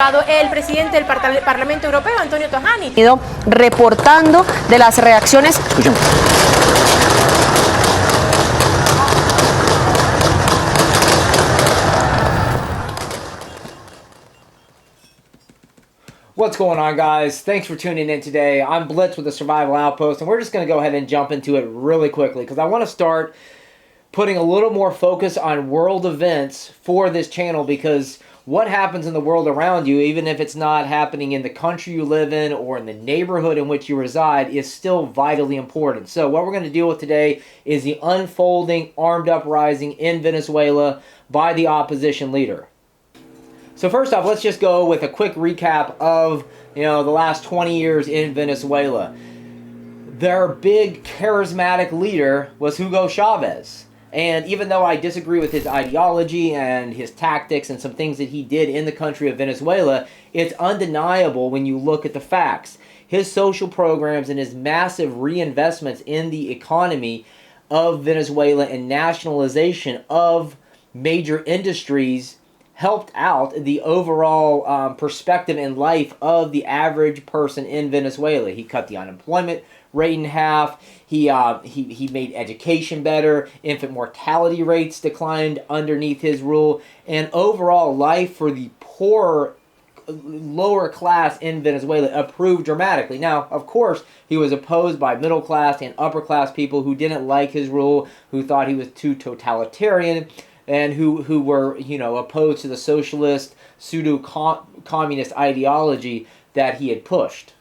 El presidente del Parlamento Europeo, Antonio Tajani, reportando de las reacciones. Escuchemos. What's going on, guys? Thanks for tuning in today. I'm Blitz with the Survival Outpost, and we're just going to go ahead and jump into it really quickly because I want to start putting a little more focus on world events for this channel, because what happens in the world around you, even if it's not happening in the country you live in or in the neighborhood in which you reside, is still vitally important. So what we're going to deal with today is the unfolding armed uprising in Venezuela by the opposition leader. So first off, let's just go with a quick recap of the last 20 years in Venezuela. Their big charismatic leader was Hugo Chavez. And even though I disagree with his ideology and his tactics and some things that he did in the country of Venezuela, it's undeniable when you look at the facts. His social programs and his massive reinvestments in the economy of Venezuela and nationalization of major industries helped out the overall perspective in life of the average person in Venezuela. He cut the unemployment rate in half. He made education better. Infant mortality rates declined underneath his rule. And overall life for the poor, lower class in Venezuela improved dramatically. Now, of course, he was opposed by middle class and upper class people who didn't like his rule, who thought he was too totalitarian, and who were, opposed to the socialist, pseudo-communist ideology that he had pushed.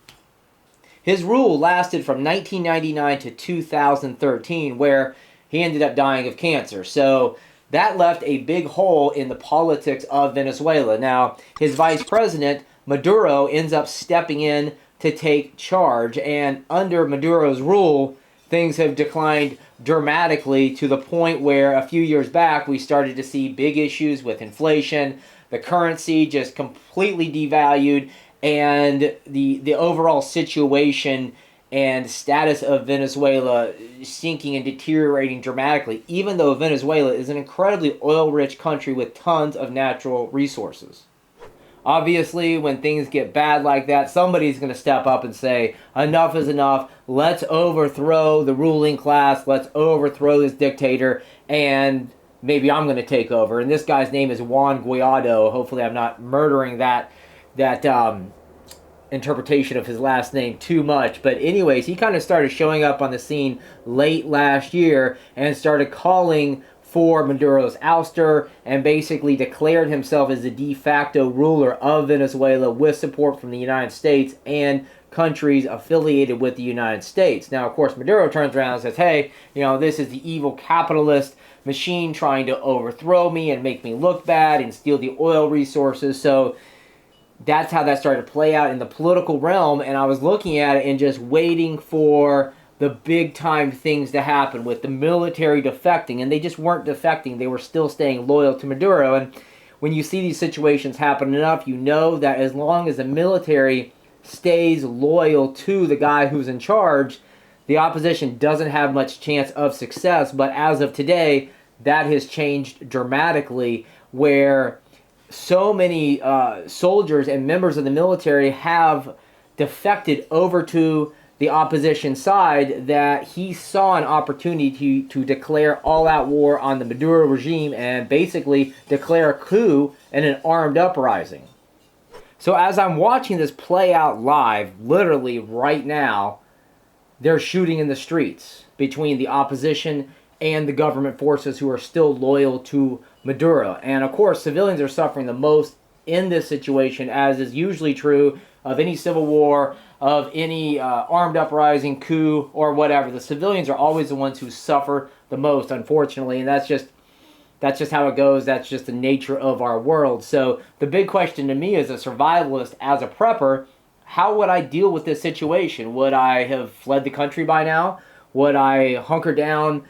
His rule lasted from 1999 to 2013, where he ended up dying of cancer. So that left a big hole in the politics of Venezuela. Now, his vice president, Maduro, ends up stepping in to take charge. And under Maduro's rule, things have declined dramatically to the point where a few years back we started to see big issues with inflation, the currency just completely devalued, and the overall situation and status of Venezuela sinking and deteriorating dramatically, even though Venezuela is an incredibly oil-rich country with tons of natural resources. Obviously, when things get bad like that, somebody's going to step up and say, enough is enough, let's overthrow the ruling class, let's overthrow this dictator, and maybe I'm going to take over. And this guy's name is Juan Guado. Hopefully I'm not murdering that interpretation of his last name too much. But anyways, he kind of started showing up on the scene late last year and started calling for Maduro's ouster and basically declared himself as the de facto ruler of Venezuela with support from the United States and countries affiliated with the United States. Now, of course, Maduro turns around and says, hey, this is the evil capitalist machine trying to overthrow me and make me look bad and steal the oil resources. So that's how that started to play out in the political realm, and I was looking at it and just waiting for the big time things to happen with the military defecting, and they just weren't defecting. They were still staying loyal to Maduro. And when you see these situations happen enough, you know that as long as the military stays loyal to the guy who's in charge, the opposition doesn't have much chance of success. But as of today, that has changed dramatically, where so many soldiers and members of the military have defected over to the opposition side, that he saw an opportunity to declare all-out war on the Maduro regime and basically declare a coup and an armed uprising. So as I'm watching this play out live, literally right now, they're shooting in the streets between the opposition and the government forces who are still loyal to Maduro. And of course, civilians are suffering the most in this situation, as is usually true of any civil war, of any armed uprising, coup, or whatever. The civilians are always the ones who suffer the most, unfortunately, and that's just how it goes. That's just the nature of our world. So the big question to me as a survivalist, as a prepper, how would I deal with this situation? Would I have fled the country by now? Would I hunker down,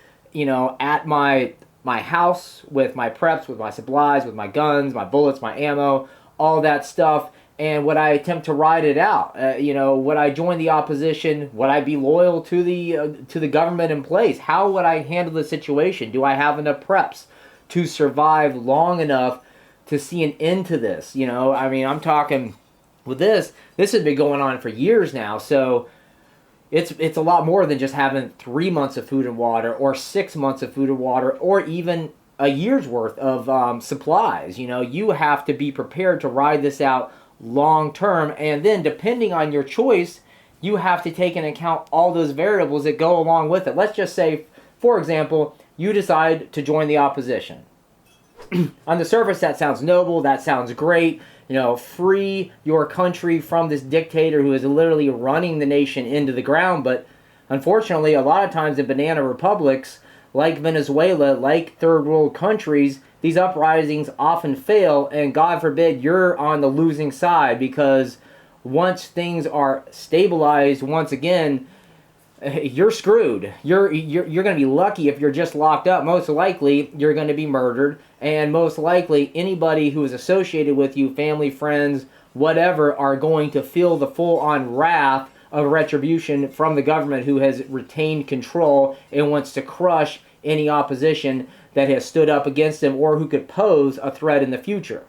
at my house with my preps, with my supplies, with my guns, my bullets, my ammo, all that stuff? And would I attempt to ride it out? Would I join the opposition? Would I be loyal to the government in place? How would I handle the situation? Do I have enough preps to survive long enough to see an end to this. You know, I mean, I'm talking with this has been going on for years now. So it's a lot more than just having 3 months of food and water, or 6 months of food and water, or even a year's worth of supplies. You know, you have to be prepared to ride this out long term, and then depending on your choice, you have to take into account all those variables that go along with it. Let's just say, for example, you decide to join the opposition. On the surface, that sounds noble, that sounds great. You know, free your country from this dictator who is literally running the nation into the ground. But unfortunately, a lot of times in banana republics like Venezuela, like third world countries, these uprisings often fail, and God forbid you're on the losing side, because once things are stabilized once again, you're screwed. You're going to be lucky if you're just locked up. Most likely, you're going to be murdered, and most likely, anybody who is associated with you, family, friends, whatever, are going to feel the full-on wrath of retribution from the government, who has retained control and wants to crush any opposition that has stood up against them or who could pose a threat in the future.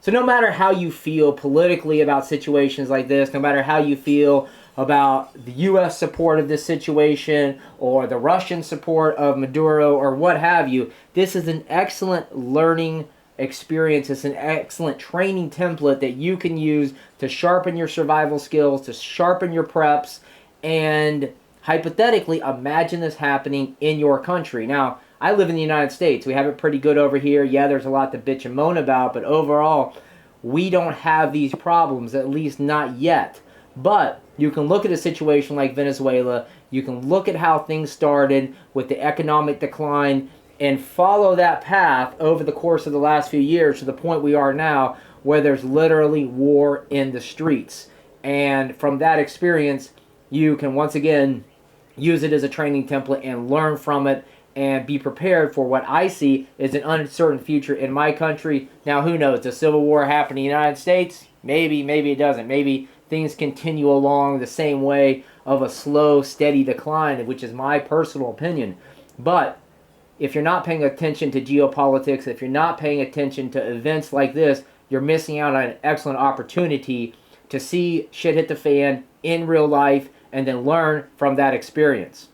So no matter how you feel politically about situations like this, no matter how you feel about the U.S. support of this situation or the Russian support of Maduro or what have you, this is an excellent learning experience. It's an excellent training template that you can use to sharpen your survival skills, to sharpen your preps, and hypothetically imagine this happening in your country. Now, I live in the United States. We have it pretty good over here. Yeah, there's a lot to bitch and moan about, but overall, we don't have these problems, at least not yet. But you can look at a situation like Venezuela, you can look at how things started with the economic decline, and follow that path over the course of the last few years to the point we are now, where there's literally war in the streets. And from that experience, you can once again use it as a training template and learn from it, and be prepared for what I see is an uncertain future in my country. Now, who knows? Does civil war happen in the United States? Maybe, maybe it doesn't. Maybe things continue along the same way of a slow, steady decline, which is my personal opinion. But if you're not paying attention to geopolitics, if you're not paying attention to events like this, you're missing out on an excellent opportunity to see shit hit the fan in real life and then learn from that experience.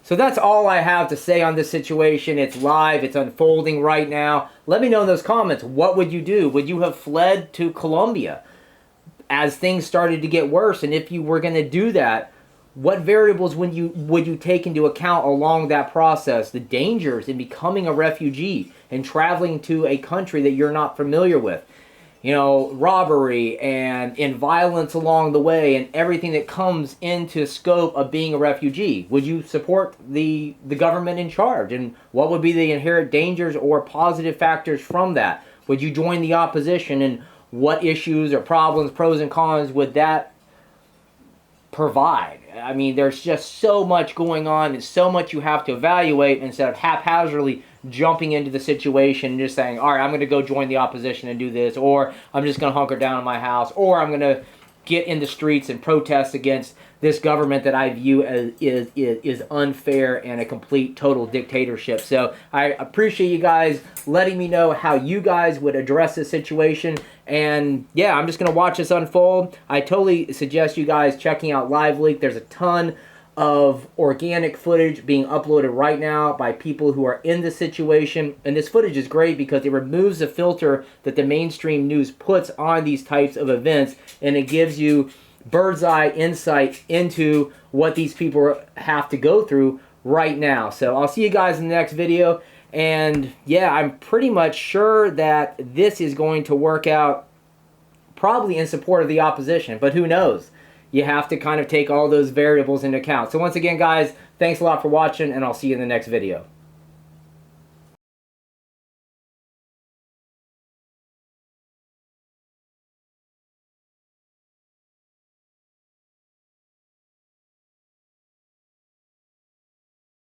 So that's all I have to say on this situation. It's live. It's unfolding right now. Let me know in those comments, what would you do? Would you have fled to Colombia as things started to get worse? And if you were going to do that, what variables would you take into account along that process? The dangers in becoming a refugee and traveling to a country that you're not familiar with. You know, robbery and violence along the way, and everything that comes into scope of being a refugee. Would you support the government in charge? And what would be the inherent dangers or positive factors from that? Would you join the opposition? And what issues or problems, pros and cons, would that provide? I mean, there's just so much going on and so much you have to evaluate instead of haphazardly jumping into the situation and just saying, all right, I'm going to go join the opposition and do this, or I'm just going to hunker down in my house, or I'm going to get in the streets and protest against this government that I view as is unfair and a complete total dictatorship. So I appreciate you guys letting me know how you guys would address this situation. And yeah, I'm just going to watch this unfold. I totally suggest you guys checking out LiveLeak. There's a ton of organic footage being uploaded right now by people who are in this situation. And this footage is great because it removes the filter that the mainstream news puts on these types of events, and it gives you bird's eye insight into what these people have to go through right now. So I'll see you guys in the next video. And yeah, I'm pretty much sure that this is going to work out probably in support of the opposition, but who knows? You have to kind of take all those variables into account. So once again, guys, thanks a lot for watching, and I'll see you in the next video.